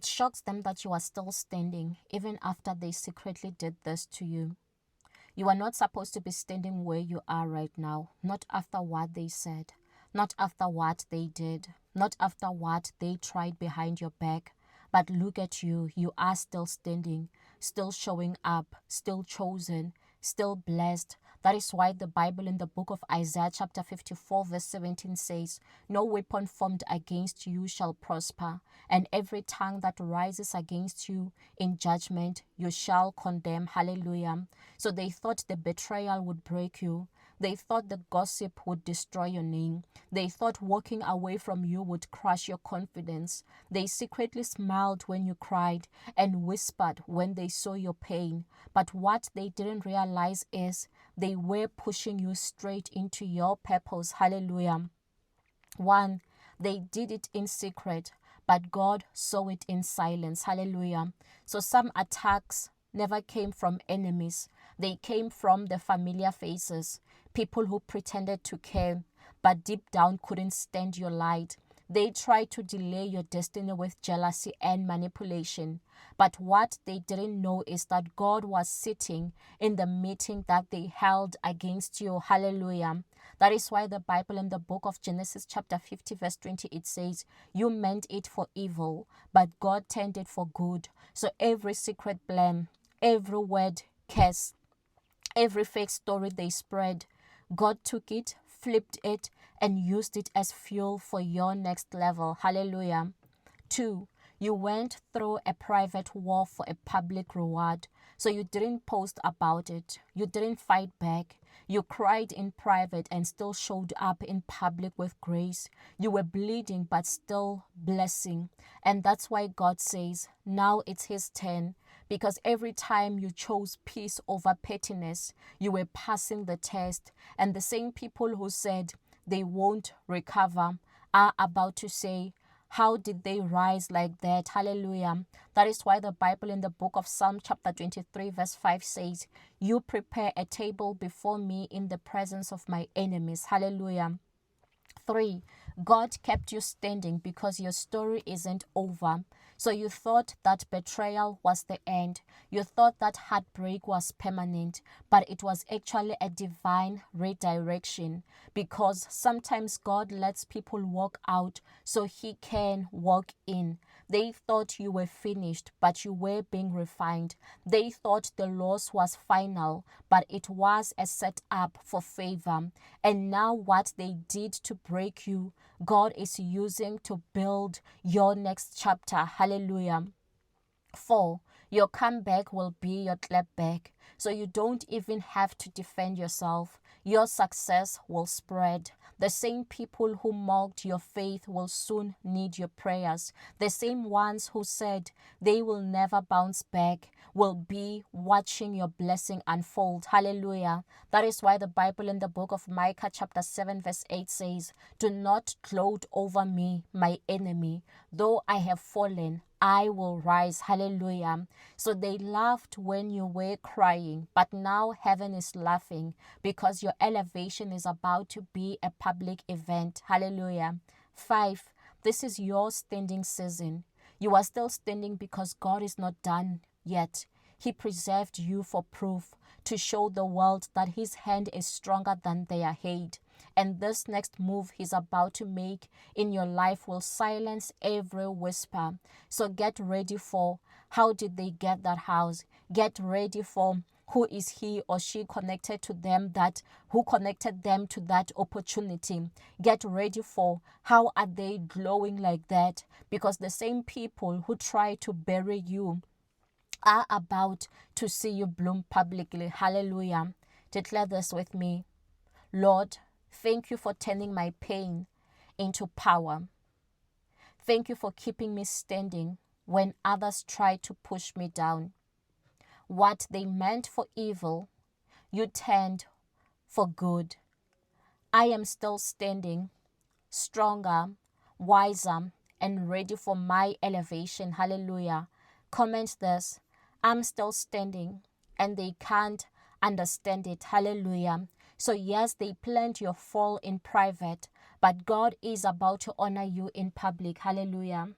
It shocks them that you are still standing, even after they secretly did this to you. You are not supposed to be standing where you are right now, not after what they said, not after what they did, not after what they tried behind your back. But look at you, you are still standing, still showing up, still chosen, still blessed. That is why the Bible in the book of Isaiah chapter 54 verse 17 says, "No weapon formed against you shall prosper, and every tongue that rises against you in judgment you shall condemn." Hallelujah. So they thought the betrayal would break you. They thought the gossip would destroy your name. They thought walking away from you would crush your confidence. They secretly smiled when you cried and whispered when they saw your pain. But what they didn't realize is they were pushing you straight into your purpose. Hallelujah. One, they did it in secret, but God saw it in silence. Hallelujah. So some attacks never came from enemies. They came from the familiar faces, people who pretended to care, but deep down couldn't stand your light. They tried to delay your destiny with jealousy and manipulation. But what they didn't know is that God was sitting in the meeting that they held against you. Hallelujah. That is why the Bible in the book of Genesis chapter 50 verse 20, it says, "You meant it for evil, but God turned it for good." So every secret blame, every word curse, every fake story they spread, God took it, flipped it, and used it as fuel for your next level. Hallelujah. 2, you went through a private war for a public reward. So you didn't post about it. You didn't fight back. You cried in private and still showed up in public with grace. You were bleeding but still blessing. And that's why God says, now it's His turn. Because every time you chose peace over pettiness, you were passing the test. And the same people who said they won't recover are about to say, how did they rise like that? Hallelujah. That is why the Bible in the book of Psalm chapter 23 verse 5 says, "You prepare a table before me in the presence of my enemies." Hallelujah. 3, God kept you standing because your story isn't over. So you thought that betrayal was the end. You thought that heartbreak was permanent, but it was actually a divine redirection, because sometimes God lets people walk out so He can walk in. They thought you were finished, but you were being refined. They thought the loss was final, but it was a setup for favor. And now what they did to break you, God is using to build your next chapter. Hallelujah. 4, your comeback will be your clapback. So you don't even have to defend yourself. Your success will spread. The same people who mocked your faith will soon need your prayers. The same ones who said they will never bounce back will be watching your blessing unfold. Hallelujah. That is why the Bible in the book of Micah chapter 7 verse 8 says, "Do not gloat over me, my enemy. Though I have fallen, I will rise." Hallelujah. So they laughed when you were crying, but now heaven is laughing because your elevation is about to be a public event. Hallelujah. 5, this is your standing season. You are still standing because God is not done yet. He preserved you for proof, to show the world that His hand is stronger than their hate. And this next move He's about to make in your life will silence every whisper. So get ready for, how did they get that house? Get ready for, who is he or she connected to them, that who connected them to that opportunity. Get ready for, how are they glowing like that? Because the same people who try to bury you are about to see you bloom publicly. Hallelujah. Declare this with me. Lord, thank you for turning my pain into power. Thank you for keeping me standing when others try to push me down. What they meant for evil, you turned for good. I am still standing, stronger, wiser, and ready for my elevation. Hallelujah. Comment this. I'm still standing, and they can't understand it. Hallelujah. So yes, they planned your fall in private, but God is about to honor you in public. Hallelujah.